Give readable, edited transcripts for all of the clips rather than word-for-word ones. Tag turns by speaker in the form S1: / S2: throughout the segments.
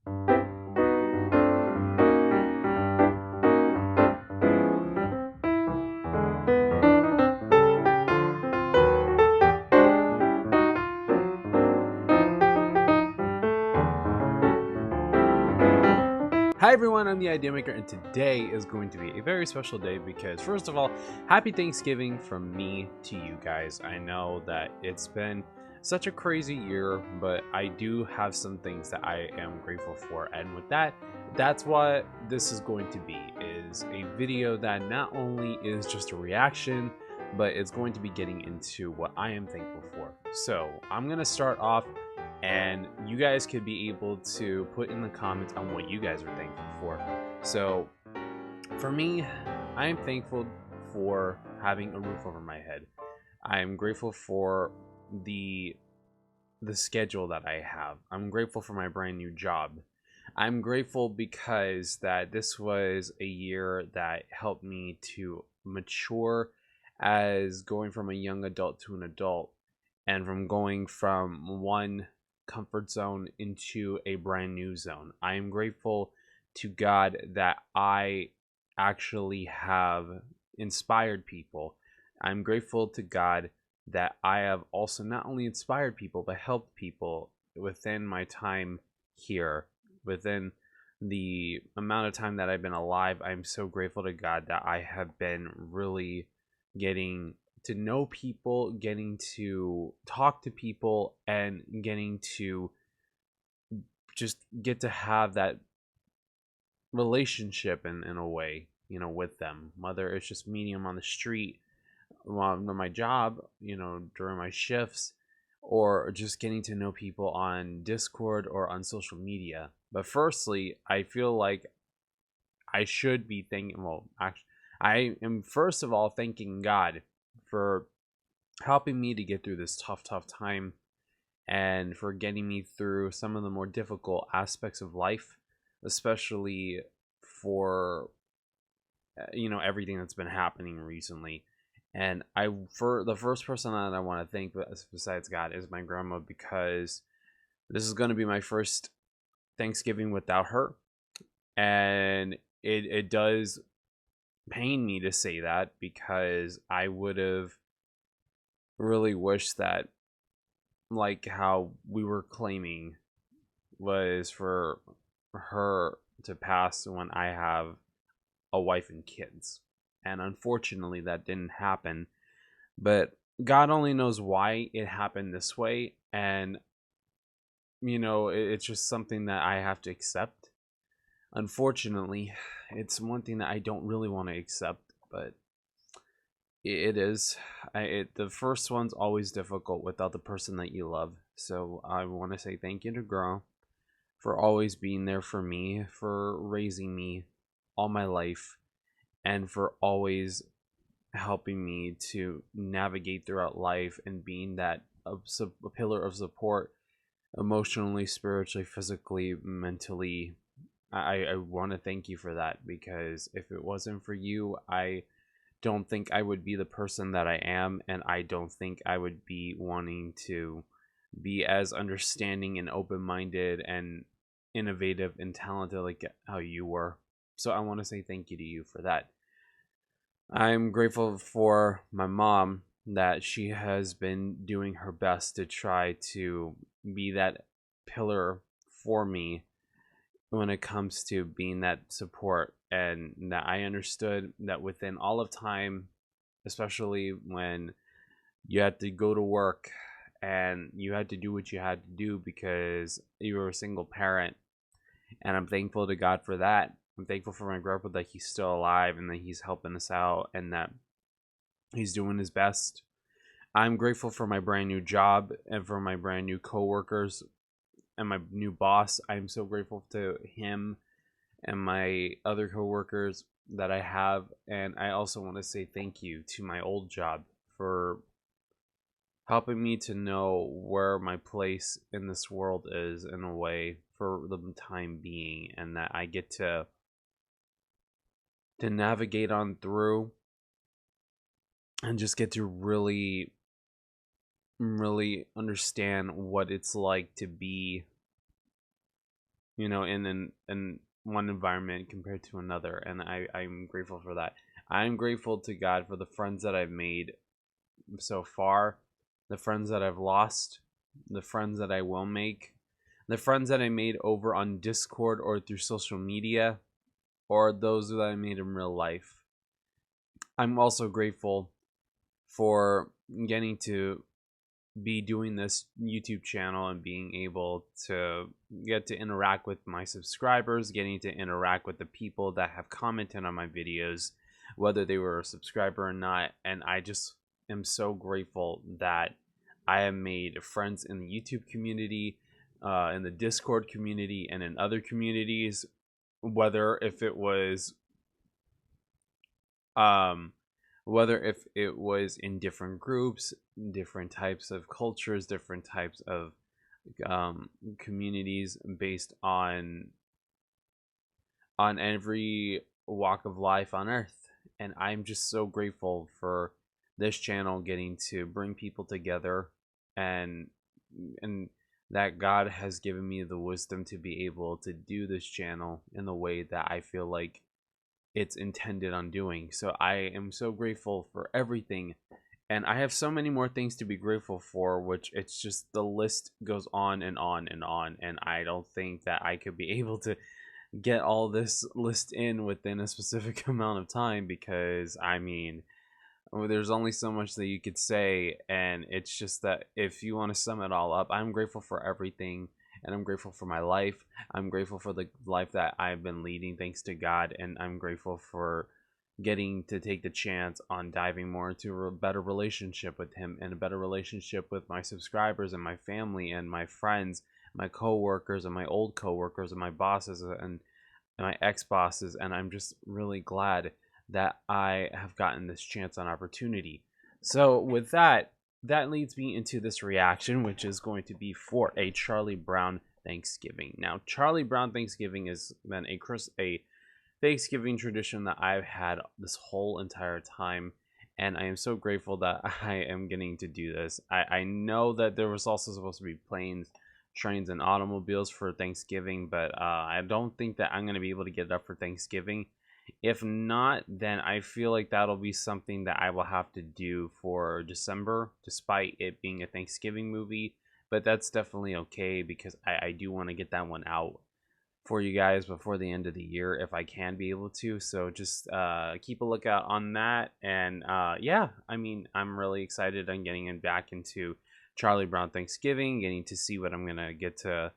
S1: Hi everyone, I'm the Idea Maker, and today is going to be a very special day because, first of all, happy Thanksgiving from me to you guys. I know that it's been such a crazy year, but I do have some things that I am grateful for, and with that, that's what this is going to be, is a video that not only is just a reaction, but it's going to be getting into what I am thankful for. So, I'm going to start off and you guys could be able to put in the comments on what you guys are thankful for. So for me, I am thankful for having a roof over my head. I am grateful for the schedule that I have. I'm grateful for my brand new job. I'm grateful because that this was a year that helped me to mature as going from a young adult to an adult, and from going from one comfort zone into a brand new zone. I am grateful to God that I actually have inspired people. I'm grateful to God that I have also not only inspired people but helped people within my time here, within the amount of time that I've been alive. I'm so grateful to God that I have been really getting to know people, getting to talk to people, and getting to just get to have that relationship in a way, with them. Whether it's just meeting them on the street, on my job, during my shifts, or just getting to know people on Discord or on social media. But firstly, I feel like I should be thanking, well, actually, I am first of all thanking God for helping me to get through this tough time, and for getting me through some of the more difficult aspects of life, especially for everything that's been happening recently. And for the first person that I want to thank besides God is my grandma, because this is going to be my first Thanksgiving without her, and it does pain me to say that, because I would have really wished that, like how we were claiming, was for her to pass when I have a wife and kids. And unfortunately, that didn't happen. But God only knows why it happened this way. And, it's just something that I have to accept. Unfortunately, it's one thing that I don't really want to accept, but it is. The first one's always difficult without the person that you love. So I want to say thank you to Girl for always being there for me, for raising me all my life, and for always helping me to navigate throughout life, and being that a pillar of support, emotionally, spiritually, physically, mentally. I want to thank you for that, because if it wasn't for you, I don't think I would be the person that I am, and I don't think I would be wanting to be as understanding and open-minded and innovative and talented like how you were. So I want to say thank you to you for that. I'm grateful for my mom, that she has been doing her best to try to be that pillar for me when it comes to being that support, and that I understood that within all of time, especially when you had to go to work and you had to do what you had to do because you were a single parent. And I'm thankful to God for that. I'm thankful for my grandpa, that he's still alive and that he's helping us out and that he's doing his best. I'm grateful for my brand new job and for my brand new coworkers and my new boss. I'm so grateful to him and my other coworkers that I have. And I also want to say thank you to my old job for helping me to know where my place in this world is, in a way, for the time being, and that I get to navigate on through and just get to really understand what it's like to be in one environment compared to another, and I'm grateful for that. I'm grateful to God for the friends that I've made so far, the friends that I've lost, the friends that I will make, the friends that I made over on Discord or through social media, or those that I made in real life. I'm also grateful for getting to be doing this YouTube channel and being able to get to interact with my subscribers, getting to interact with the people that have commented on my videos, whether they were a subscriber or not. And I just am so grateful that I have made friends in the YouTube community, in the Discord community, and in other communities, whether if it was in different groups, different types of cultures, different types of communities, based on every walk of life on earth. And I'm just so grateful for this channel getting to bring people together, and that God has given me the wisdom to be able to do this channel in the way that I feel like it's intended on doing. So I am so grateful for everything, and I have so many more things to be grateful for, which it's just the list goes on and on and on, and I don't think that I could be able to get all this list in within a specific amount of time, because I mean, there's only so much that you could say, and it's just that if you want to sum it all up, I'm grateful for everything, and I'm grateful for my life. I'm grateful for the life that I've been leading, thanks to God, and I'm grateful for getting to take the chance on diving more into a better relationship with Him, and a better relationship with my subscribers and my family and my friends, my co-workers and my old co-workers and my bosses and my ex-bosses. And I'm just really glad that I have gotten this chance and opportunity. So with that leads me into this reaction, which is going to be for a Charlie Brown Thanksgiving. Now, Charlie Brown Thanksgiving has been a Thanksgiving tradition that I've had this whole entire time, and I am so grateful that I am getting to do this. I know that there was also supposed to be planes, trains, and automobiles for Thanksgiving, but I don't think that I'm going to be able to get it up for Thanksgiving. If not, then I feel like that'll be something that I will have to do for December, despite it being a Thanksgiving movie. But that's definitely okay, because I do want to get that one out for you guys before the end of the year, if I can be able to. So just keep a lookout on that. And yeah, I mean, I'm really excited on getting back into Charlie Brown Thanksgiving, getting to see what I'm going to get to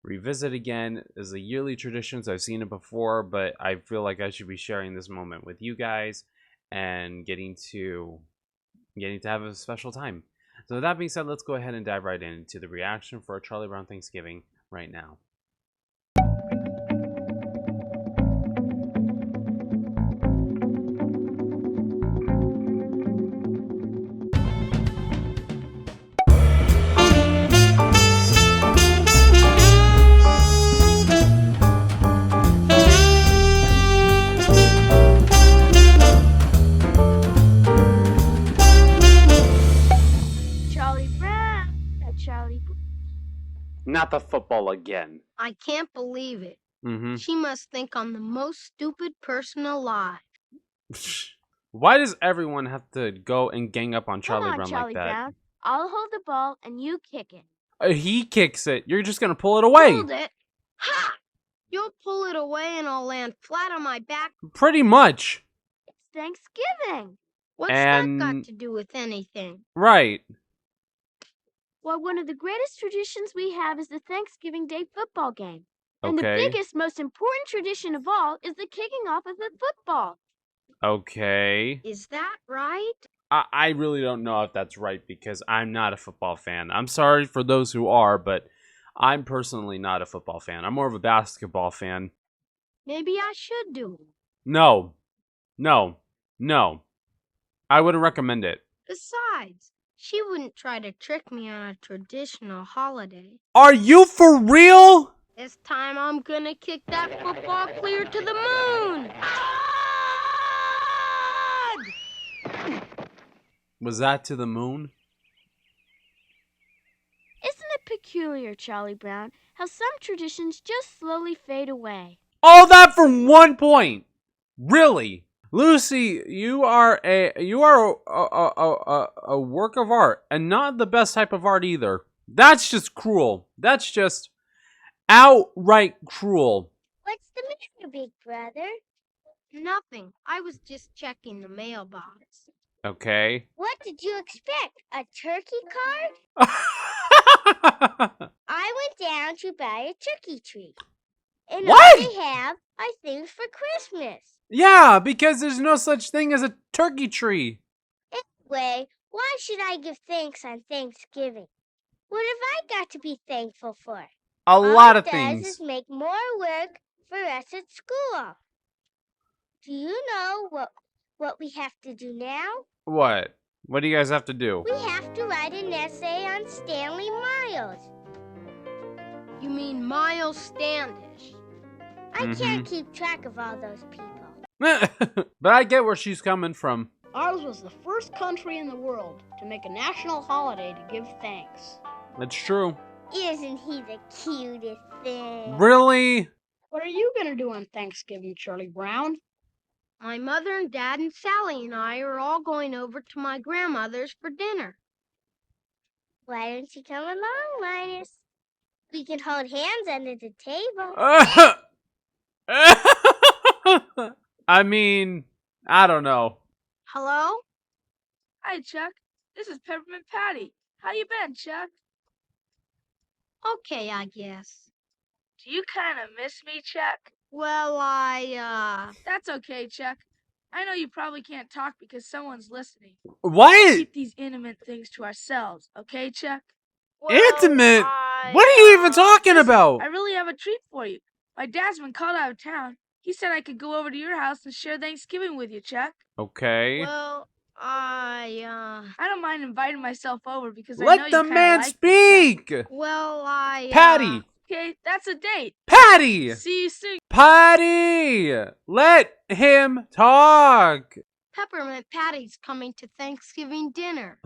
S1: revisit again. As a yearly tradition, so I've seen it before, but I feel like I should be sharing this moment with you guys and getting to have a special time. So with that being said, let's go ahead and dive right into the reaction for a Charlie Brown Thanksgiving right now. Not the football again.
S2: I can't believe it.
S1: Mm-hmm.
S2: She must think I'm the most stupid person alive.
S1: Why does everyone have to go and gang up on Charlie Brown
S3: Charlie
S1: like that?
S3: Brown. I'll hold the ball and you kick it.
S1: He kicks it. You're just gonna pull it away.
S2: Hold it. Ha! You'll pull it away and I'll land flat on my back.
S1: Pretty much.
S3: It's Thanksgiving.
S2: What's that got to do with anything?
S1: Right.
S3: Well, one of the greatest traditions we have is the Thanksgiving Day football game. And
S1: Okay.
S3: the biggest, most important tradition of all is the kicking off of the football.
S1: Okay.
S2: Is that right?
S1: I really don't know if that's right, because I'm not a football fan. I'm sorry for those who are, but I'm personally not a football fan. I'm more of a basketball fan.
S3: Maybe I should do it.
S1: No. No. No. I wouldn't recommend it.
S2: Besides, she wouldn't try to trick me on a traditional holiday.
S1: Are you for real?
S2: This time I'm gonna kick that football clear to the moon!
S1: Was that to the moon?
S3: Isn't it peculiar, Charlie Brown, how some traditions just slowly fade away.
S1: All that from 1 point. Really? Lucy, you are a work of art, and not the best type of art either. That's just cruel. That's just outright cruel.
S2: What's the matter, big brother? Nothing. I was just checking the mailbox.
S1: Okay.
S2: What did you expect? A turkey card? I went down to buy a turkey tree. And
S1: What?
S2: all they have are things for Christmas.
S1: Yeah, because there's no such thing as a turkey tree.
S2: Anyway, why should I give thanks on Thanksgiving? What have I got to be thankful for?
S1: A
S2: All
S1: lot of
S2: it does
S1: things.
S2: is make more work for us at school. Do you know what we have to do now?
S1: What? What do you guys have to do?
S2: We have to write an essay on Stanley Miles. You mean Miles Standish? I can't keep track of all those people.
S1: But I get where she's coming from.
S4: Ours was the first country in the world to make a national holiday to give thanks.
S1: That's true.
S2: Isn't he the cutest thing?
S1: Really?
S4: What are you going to do on Thanksgiving, Charlie Brown?
S2: My mother and dad and Sally and I are all going over to my grandmother's for dinner. Why don't you come along, Linus? We can hold hands under the table.
S1: I mean, I don't know.
S2: Hello?
S5: Hi, Chuck. This is Peppermint Patty. How you been, Chuck?
S2: Okay, I guess.
S5: Do you kind of miss me, Chuck?
S2: Well,
S5: That's okay, Chuck. I know you probably can't talk because someone's listening.
S1: What?
S5: Keep these intimate things to ourselves, okay, Chuck?
S1: Intimate? What are you even talking
S5: Listen,
S1: about?
S5: I really have a treat for you. My dad's been called out of town. He said I could go over to your house and share Thanksgiving with you, Chuck.
S1: Okay.
S2: well,
S5: I don't mind inviting myself over because I know
S1: Let
S5: you
S1: the
S5: kinda
S1: man
S5: like me,
S1: speak!
S2: well,
S1: Patty!
S5: Okay, that's a date.
S1: Patty!
S5: See you soon.
S1: Patty! Let him talk!
S2: Peppermint Patty's coming to Thanksgiving dinner.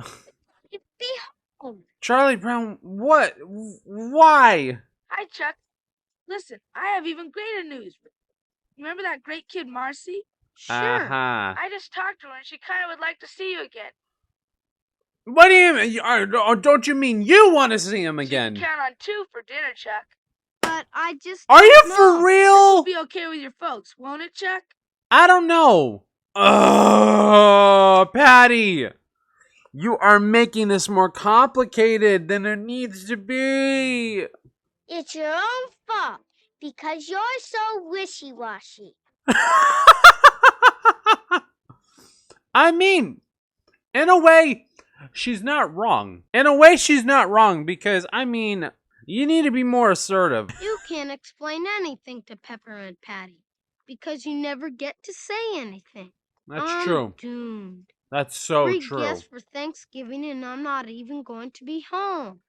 S2: Be home.
S1: Charlie Brown, what? Why?
S5: Hi, Chuck. Listen, I have even greater news. Remember that great kid, Marcy?
S2: Sure.
S1: Uh-huh.
S5: I just talked to her and she kind of would like to see you again.
S1: What do you mean? Don't you mean you want to see him
S5: So you
S1: again?
S5: can count on 2 for dinner, Chuck.
S2: But I just
S1: Are you
S2: don't
S1: for
S2: know.
S1: real?
S5: It'll be okay with your folks, won't it, Chuck?
S1: I don't know. Patty, you are making this more complicated than it needs to be.
S2: It's your own fault because you're so wishy-washy.
S1: I mean, in a way, she's not wrong. In a way, she's not wrong because, I mean, you need to be more assertive.
S2: You can't explain anything to Peppermint Patty because you never get to say anything.
S1: That's
S2: I'm
S1: true.
S2: doomed.
S1: That's so
S2: 3
S1: true.
S2: guests for Thanksgiving and I'm not even going to be home.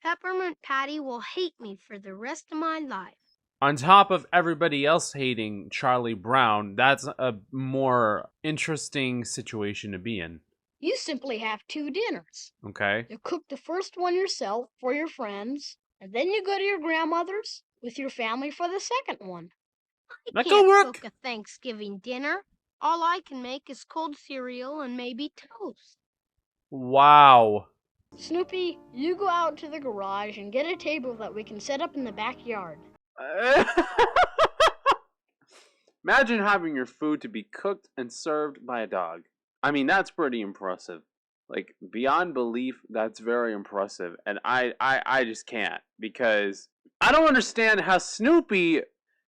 S2: Peppermint Patty will hate me for the rest of my life.
S1: On top of everybody else hating Charlie Brown, that's a more interesting situation to be in.
S4: You simply have 2 dinners.
S1: Okay?
S4: You cook the first one yourself for your friends, and then you go to your grandmother's with your family for the second one.
S2: I
S1: That
S2: can't
S1: could work.
S2: cook a Thanksgiving dinner. All I can make is cold cereal and maybe toast.
S1: Wow.
S4: Snoopy, you go out to the garage and get a table that we can set up in the backyard.
S1: Imagine having your food to be cooked and served by a dog. I mean, that's pretty impressive. Like, beyond belief, that's very impressive. And I just can't. Because I don't understand how Snoopy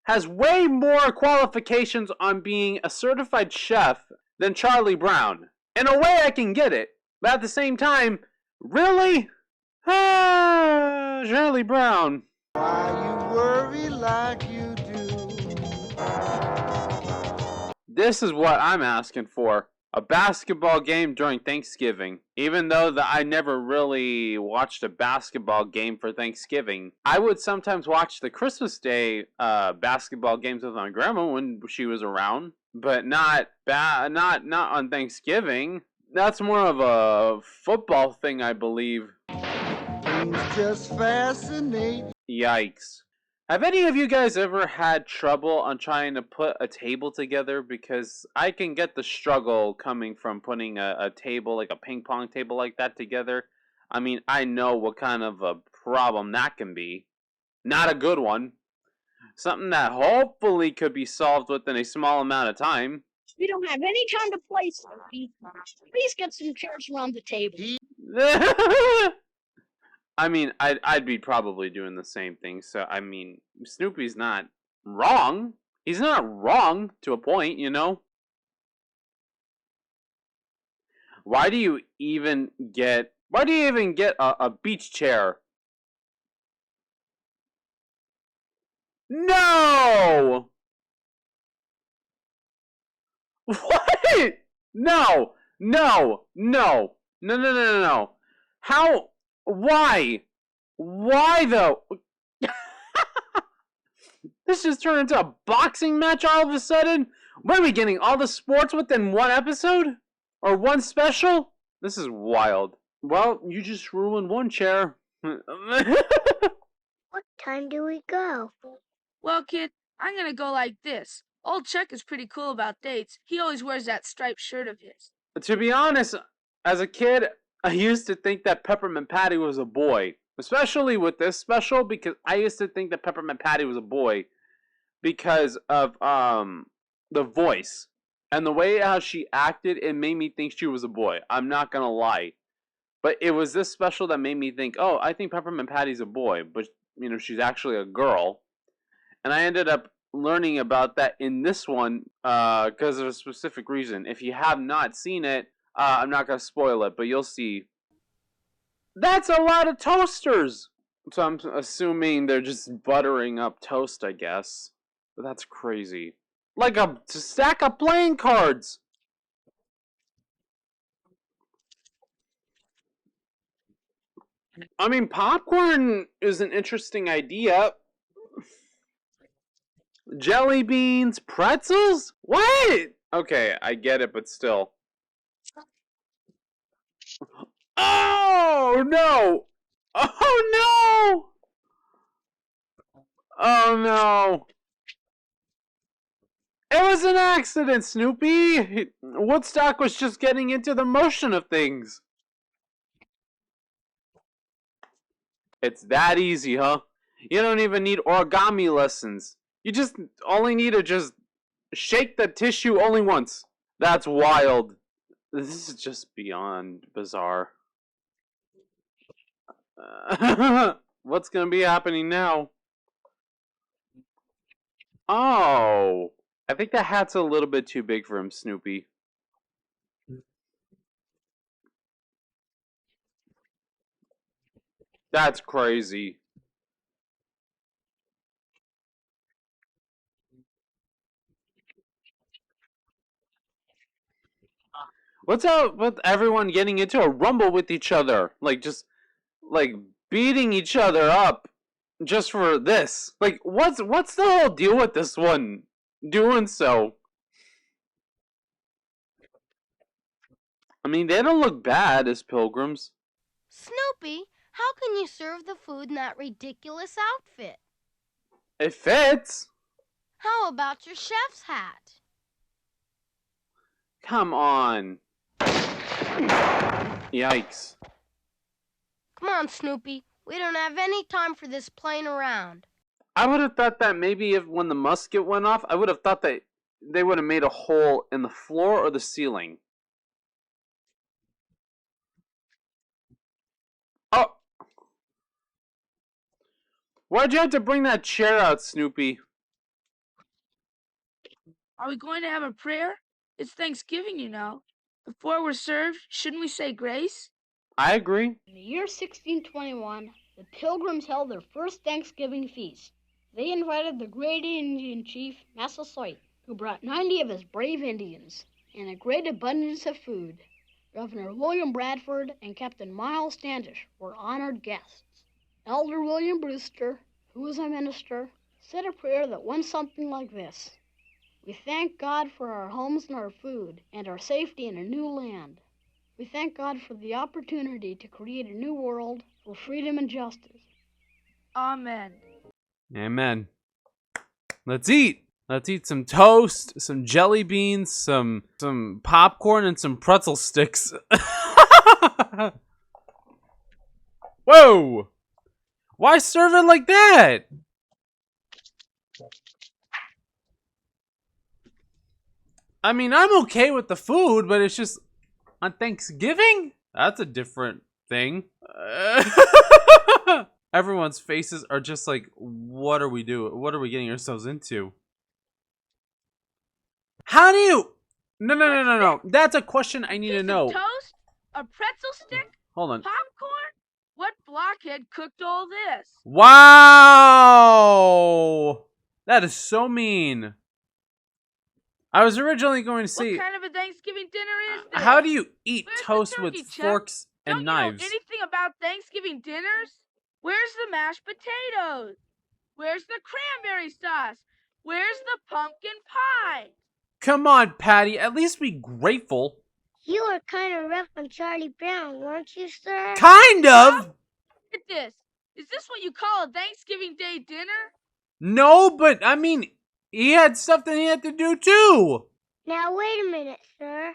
S1: has way more qualifications on being a certified chef than Charlie Brown. In a way, I can get it. But at the same time, really? Charlie Brown.
S6: Why you worry like you do?
S1: This is what I'm asking for. A basketball game during Thanksgiving. Even though I never really watched a basketball game for Thanksgiving, I would sometimes watch the Christmas Day basketball games with my grandma when she was around, but not on Thanksgiving. That's more of a football thing, I believe.
S6: scenes just fascinate.
S1: Yikes. Have any of you guys ever had trouble on trying to put a table together? Because I can get the struggle coming from putting a table, like a ping pong table like that together. I mean, I know what kind of a problem that can be. Not a good one. Something that hopefully could be solved within a small amount of time.
S4: We don't have any time to play, Snoopy. Please get some chairs around the table.
S1: I mean, I'd be probably doing the same thing. So I mean, Snoopy's not wrong. He's not wrong to a point, you know. Why do you even get a beach chair? No! What? No! No! No! No! No! No! No! No! How? Why? Why though? This just turned into a boxing match all of a sudden? What are we getting? All the sports within one episode? Or one special? This is wild. Well, you just ruined one chair.
S2: What time do we go?
S5: Well, kid, I'm gonna go like this. Old Chuck is pretty cool about dates. He always wears that striped shirt of his.
S1: To be honest, as a kid, I used to think that Peppermint Patty was a boy. Especially with this special, because I used to think that Peppermint Patty was a boy because of the voice. And the way how she acted, it made me think she was a boy. I'm not gonna lie. But it was this special that made me think, oh, I think Peppermint Patty's a boy. But, you know, she's actually a girl. And I ended up learning about that in this one because of a specific reason. If you have not seen it, I'm not going to spoil it, but you'll see. That's a lot of toasters! So I'm assuming they're just buttering up toast, I guess. But that's crazy. Like a stack of playing cards! I mean, popcorn is an interesting idea. Jelly beans, pretzels? What? Okay, I get it, but still. Oh no! Oh no! Oh no! It was an accident, Snoopy! Woodstock was just getting into the motion of things. It's that easy, huh? You don't even need origami lessons. You just only need to just shake the tissue only once. That's wild. This is just beyond bizarre. What's gonna be happening now? Oh, I think the hat's a little bit too big for him, Snoopy. That's crazy. What's up with everyone getting into a rumble with each other? Like, just, like, beating each other up just for this. Like, what's the whole deal with this one doing so? I mean, they don't look bad as pilgrims.
S2: Snoopy, how can you serve the food in that ridiculous outfit?
S1: It fits.
S2: How about your chef's hat?
S1: Come on. Yikes.
S2: Come on, Snoopy. We don't have any time for this playing around.
S1: I would have thought that maybe if when the musket went off, I would have thought that they would have made a hole in the floor or the ceiling. Oh! Why'd you have to bring that chair out, Snoopy?
S5: Are we going to have a prayer? It's Thanksgiving, you know. Before we're served, shouldn't we say grace?
S1: I agree.
S4: In the year 1621, the Pilgrims held their first Thanksgiving feast. They invited the great Indian chief, Massasoit, who brought 90 of his brave Indians and a great abundance of food. Governor William Bradford and Captain Miles Standish were honored guests. Elder William Brewster, who was a minister, said a prayer that went something like this. We thank God for our homes and our food and our safety in a new land. We thank God for the opportunity to create a new world for freedom and justice.
S5: Amen.
S1: Amen. Let's eat. Let's eat some toast, some jelly beans, some popcorn, and some pretzel sticks. Whoa! Why serve it like that? I mean, I'm okay with the food, but it's just on Thanksgiving? That's a different thing. Everyone's faces are just like, what are we doing? What are we getting ourselves into? How do you... No. That's a question I need to know.
S5: Toast? A pretzel stick?
S1: Hold on.
S5: Popcorn? What blockhead cooked all this?
S1: Wow! That is so mean. I was originally going to say...
S5: What kind of a Thanksgiving dinner is this?
S1: How do you eat
S5: Where's
S1: toast
S5: the turkey,
S1: with
S5: Chuck?
S1: forks and
S5: Don't
S1: knives?
S5: You know anything about Thanksgiving dinners? Where's the mashed potatoes? Where's the cranberry sauce? Where's the pumpkin pie?
S1: Come on, Patty. At least be grateful.
S2: You were kind of rough on Charlie Brown, weren't you, sir?
S1: Kind of.
S5: Look at this. Is this what you call a Thanksgiving Day dinner?
S1: No, but I mean, he had stuff that he had to do too.
S2: Now, wait a minute, sir.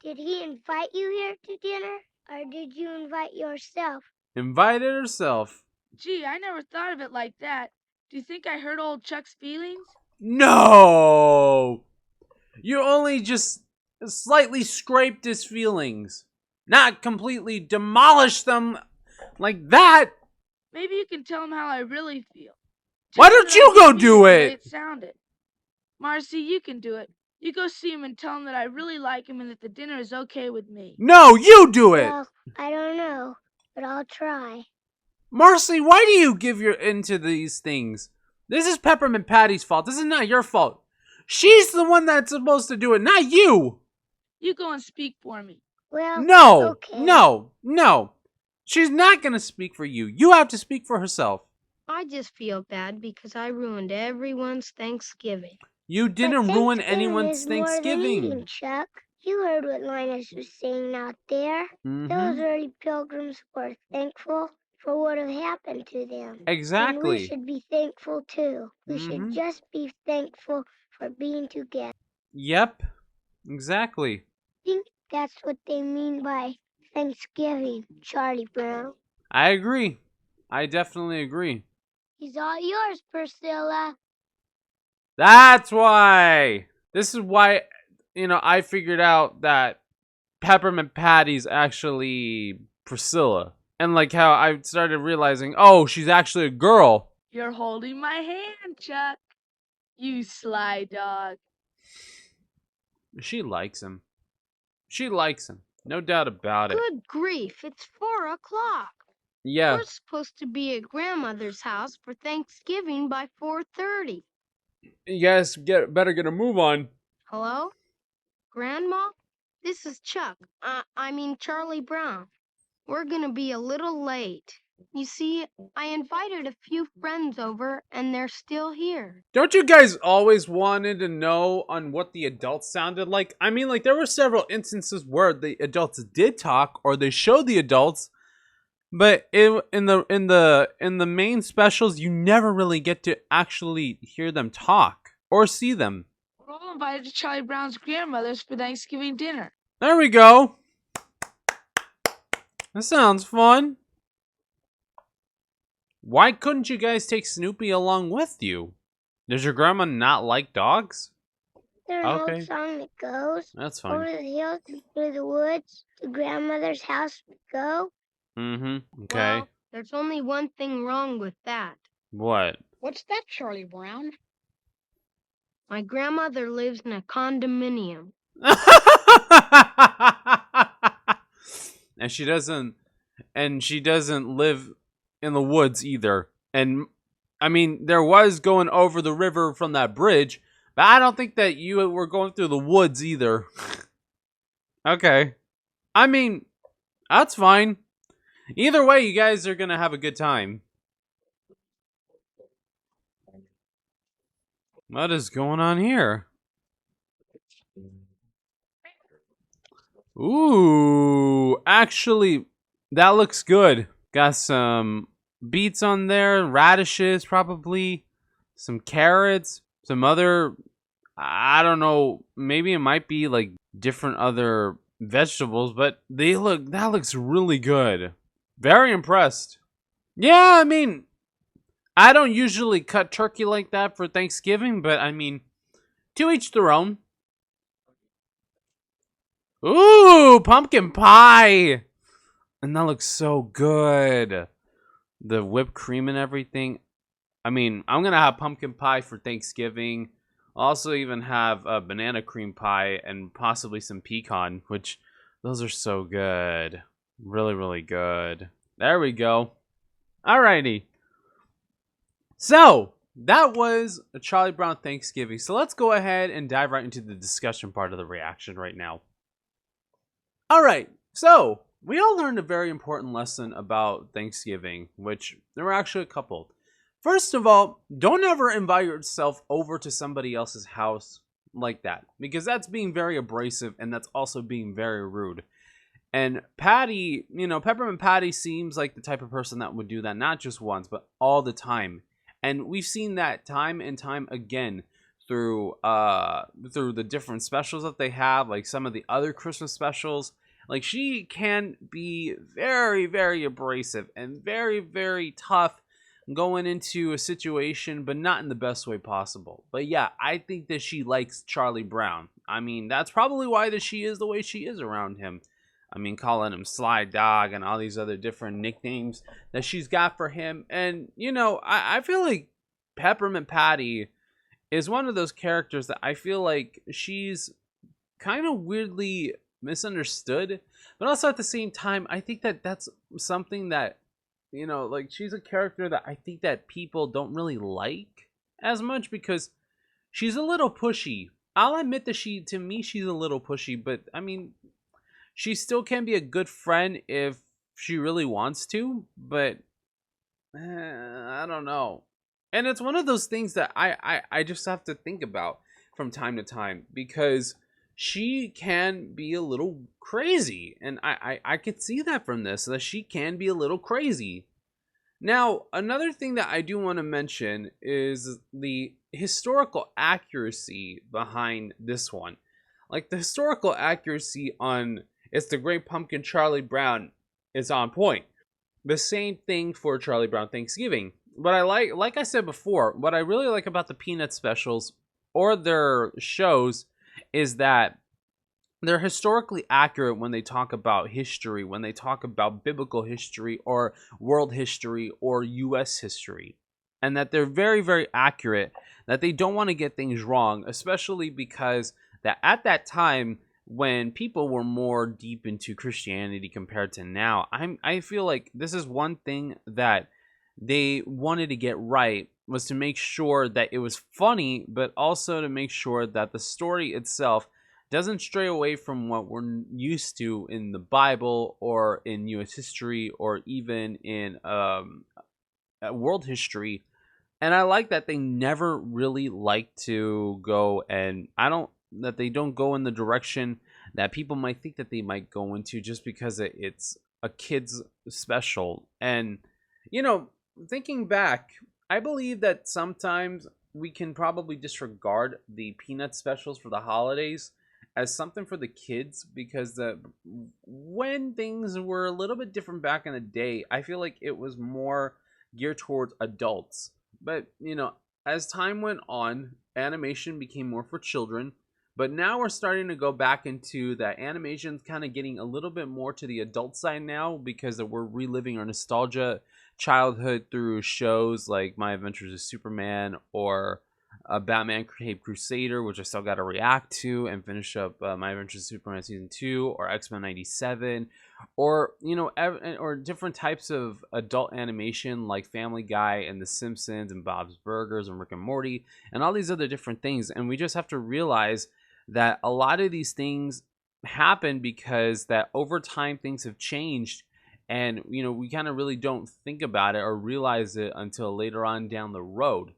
S2: Did he invite you here to dinner, or did you invite yourself?
S1: Invited herself.
S5: Gee, I never thought of it like that. Do you think I hurt old Chuck's feelings?
S1: No. You only just slightly scraped his feelings. Not completely demolished them like that.
S5: Maybe you can tell him how I really feel.
S1: Why don't you go do it?
S5: It sounded. Marcy, you can do it. You go see him and tell him that I really like him and that the dinner is okay with me.
S1: No, you do it.
S2: Well, I don't know, but I'll try.
S1: Marcy, why do you give your into these things? This is Peppermint Patty's fault. This is not your fault. She's the one that's supposed to do it, not you.
S5: You go and speak for me.
S2: Well,
S1: No,
S2: okay.
S1: no. She's not going to speak for you. You have to speak for herself.
S7: I just feel bad because I ruined everyone's Thanksgiving.
S1: You
S2: But
S1: didn't ruin
S2: Thanksgiving
S1: anyone's
S2: is more than
S1: Thanksgiving.
S2: eating, Chuck. You heard what Linus was saying out there. Those early pilgrims were thankful for what had happened to them. And we
S1: Exactly.
S2: should be thankful too. We should just be thankful for being together.
S1: Yep, exactly.
S2: I think that's what they mean by Thanksgiving, Charlie Brown.
S1: I agree. I definitely agree.
S2: He's all yours, Priscilla.
S1: That's why. This is why, I figured out that Peppermint Patty's actually Priscilla. And like how I started realizing, oh, she's actually a girl.
S5: You're holding my hand, Chuck. You sly dog.
S1: She likes him. She likes him. No doubt about it.
S7: Good grief, it's 4 o'clock.
S1: Yeah.
S7: We're supposed to be at Grandmother's house for Thanksgiving by 4:30.
S1: You guys better get a move on.
S7: Hello? Grandma? This is Chuck. I mean Charlie Brown. We're gonna be a little late. You see, I invited a few friends over, and they're still here.
S1: Don't you guys always wanted to know on what the adults sounded like? I mean, like, there were several instances where the adults did talk, or they showed the adults, but in the main specials, you never really get to actually hear them talk or see them.
S5: We're all invited to Charlie Brown's grandmother's for Thanksgiving dinner.
S1: There we go. That sounds fun. Why couldn't you guys take Snoopy along with you? Does your grandma not like dogs?
S2: There's an
S1: Okay.
S2: old song that goes,
S1: That's
S2: over
S1: fine.
S2: the hills and through the woods, to grandmother's house we go.
S1: Okay.
S7: Well, there's only one thing wrong with that.
S1: What?
S4: What's that, Charlie Brown?
S7: My grandmother lives in a condominium.
S1: and she doesn't live in the woods either. And I mean, there was going over the river from that bridge, but I don't think that you were going through the woods either. Okay. I mean, that's fine. Either way, you guys are gonna have a good time. What is going on here? Ooh, actually, that looks good. Got some beets on there, radishes probably, some carrots, some other, I don't know, maybe it might be like different other vegetables, but that looks really good. Very impressed. Yeah, I mean, I don't usually cut turkey like that for Thanksgiving, but I mean, to each their own. Ooh, pumpkin pie! And that looks so good. The whipped cream and everything. I mean, I'm gonna have pumpkin pie for Thanksgiving. I'll also even have a banana cream pie and possibly some pecan, which those are so good. Really, really good. There we go. Alrighty. So, that was a Charlie Brown Thanksgiving. So let's go ahead and dive right into the discussion part of the reaction right now. Alright, so we all learned a very important lesson about Thanksgiving, which there were actually a couple. First of all, don't ever invite yourself over to somebody else's house like that, because that's being very abrasive and that's also being very rude. And Patty, Peppermint Patty seems like the type of person that would do that not just once, but all the time. And we've seen that time and time again through the different specials that they have, like some of the other Christmas specials. Like, she can be very, very abrasive and very, very tough going into a situation, but not in the best way possible. But yeah, I think that she likes Charlie Brown. I mean, that's probably why that she is the way she is around him. I mean, calling him Sly Dog and all these other different nicknames that she's got for him. And, I feel like Peppermint Patty is one of those characters that I feel like she's kind of weirdly misunderstood. But also at the same time, I think that that's something that, like, she's a character that I think that people don't really like as much because she's a little pushy. I'll admit that to me, she's a little pushy, but I mean, she still can be a good friend if she really wants to, but I don't know. And it's one of those things that I just have to think about from time to time because she can be a little crazy. And I could see that from this, that she can be a little crazy. Now, another thing that I do want to mention is the historical accuracy behind this one. Like, the historical accuracy on It's the Great Pumpkin Charlie Brown is on point. The same thing for Charlie Brown Thanksgiving. What I like I said before, what I really like about the Peanut specials or their shows is that they're historically accurate when they talk about history, when they talk about biblical history or world history or US history. And that they're very, very accurate, that they don't want to get things wrong, especially because that at that time when people were more deep into Christianity compared to now, I feel like this is one thing that they wanted to get right, was to make sure that it was funny, but also to make sure that the story itself doesn't stray away from what we're used to in the Bible or in U.S. history or even in world history. And I like that they never really like to go, and that they don't go in the direction that people might think that they might go into just because it's a kid's special. And, thinking back, I believe that sometimes we can probably disregard the Peanut specials for the holidays as something for the kids, because when things were a little bit different back in the day, I feel like it was more geared towards adults. But, as time went on, animation became more for children. But now we're starting to go back into that animation's kind of getting a little bit more to the adult side now, because we're reliving our nostalgia childhood through shows like My Adventures with Superman or Batman Cape Crusader, which I still got to react to and finish up My Adventures with Superman Season 2, or X-Men 97, or, or different types of adult animation like Family Guy and The Simpsons and Bob's Burgers and Rick and Morty and all these other different things. And we just have to realize that a lot of these things happen because that over time things have changed, and we kind of really don't think about it or realize it until later on down the road.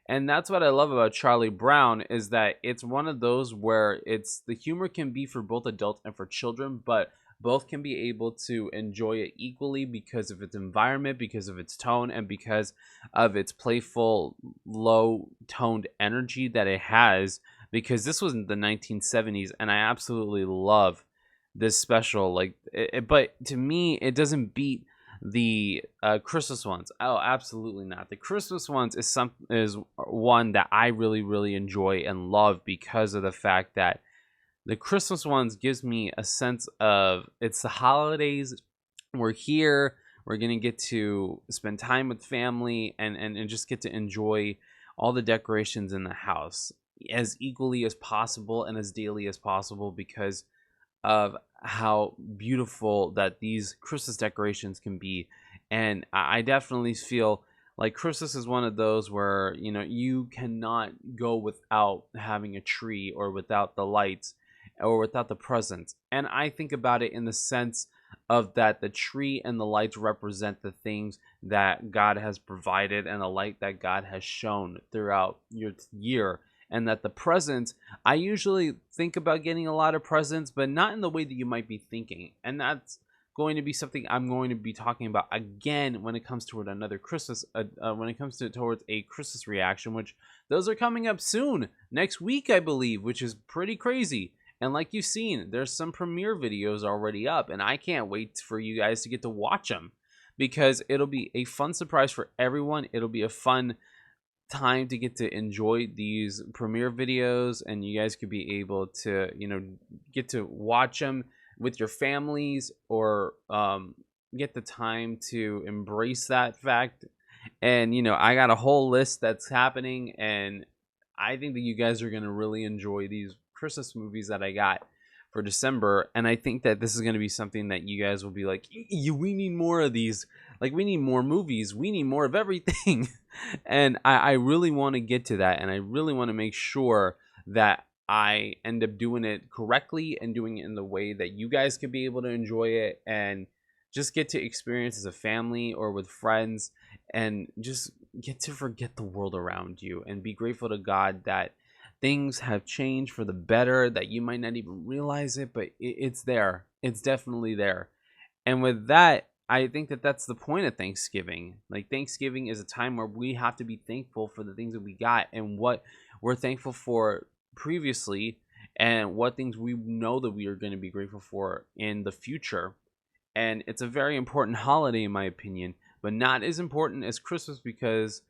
S1: And that's what I love about Charlie Brown, is that it's one of those where the humor can be for both adults and for children, but both can be able to enjoy it equally because of its environment, because of its tone, and because of its playful, low toned energy that it has. Because this was in the 1970s, and I absolutely love this special. Like, but to me, it doesn't beat the Christmas ones. Oh, absolutely not. The Christmas ones is one that I really enjoy and love because of the fact that the Christmas ones gives me a sense of it's the holidays. We're here. We're gonna get to spend time with family and just get to enjoy all the decorations in the house as equally as possible and as daily as possible because of how beautiful that these Christmas decorations can be. And I definitely feel like Christmas is one of those where, you know, you cannot go without having a tree or without the lights or without the presents. And I think about it in the sense of that the tree and the lights represent the things that God has provided and the light that God has shown throughout your year. And that the presents, I usually think about getting a lot of presents, but not in the way that you might be thinking. And that's going to be something I'm going to be talking about again when it comes toward another Christmas, when it comes to towards a Christmas reaction, which those are coming up soon, next week, I believe, which is pretty crazy. And like you've seen, there's some premiere videos already up, and I can't wait for you guys to get to watch them because it'll be a fun surprise for everyone. It'll be a fun time to get to enjoy these premiere videos, and you guys could be able to, you know, get to watch them with your families or get the time to embrace that fact. And, you know, I got a whole list that's happening, and I think that you guys are going to really enjoy these Christmas movies that I got for December. And I think that this is going to be something that you guys will be like, we need more of these. Like, we need more movies. We need more of everything. And I really want to get to that. And I really want to make sure that I end up doing it correctly and doing it in the way that you guys could be able to enjoy it and just get to experience as a family or with friends and just get to forget the world around you and be grateful to God that things have changed for the better, that you might not even realize it, but it's there. It's definitely there. And with that, I think that that's the point of Thanksgiving. Like, Thanksgiving is a time where we have to be thankful for the things that we got and what we're thankful for previously and what things we know that we are going to be grateful for in the future. And it's a very important holiday, in my opinion, but not as important as Christmas because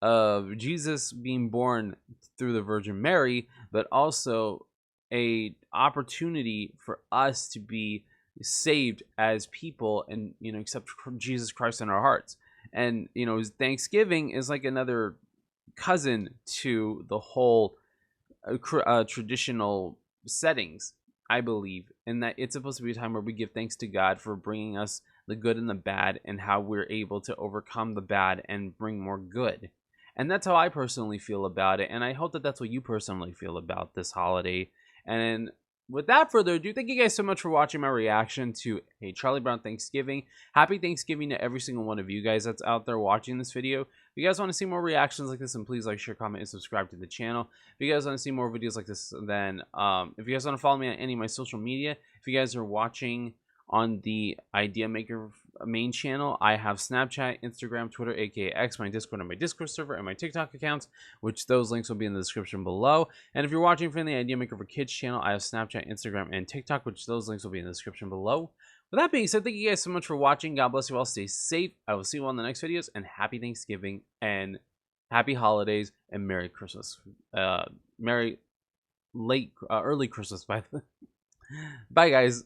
S1: of Jesus being born through the Virgin Mary, but also a opportunity for us to be saved as people and, you know, accept Jesus Christ in our hearts. And, you know, Thanksgiving is like another cousin to the whole traditional settings, I believe, and that it's supposed to be a time where we give thanks to God for bringing us the good and the bad and how we're able to overcome the bad and bring more good. And that's how I personally feel about it. And I hope that that's what you personally feel about this holiday. And without further ado, thank you guys so much for watching my reaction to a Charlie Brown Thanksgiving. Happy Thanksgiving to every single one of you guys that's out there watching this video. If you guys want to see more reactions like this, then please like, share, comment, and subscribe to the channel. If you guys want to see more videos like this, then if you guys want to follow me on any of my social media, if you guys are watching on the Idea Maker main channel, I have Snapchat, Instagram, Twitter, aka X, my Discord, and my Discord server, and my TikTok accounts, which those links will be in the description below. And if you're watching from the Idea Maker for Kids channel, I have Snapchat, Instagram, and TikTok, which those links will be in the description below. With that being said, thank you guys so much for watching. God bless you all. Stay safe. I will see you all in the next videos, and happy Thanksgiving, and happy holidays, and Merry Christmas. Merry early Christmas, by the way. Bye, guys.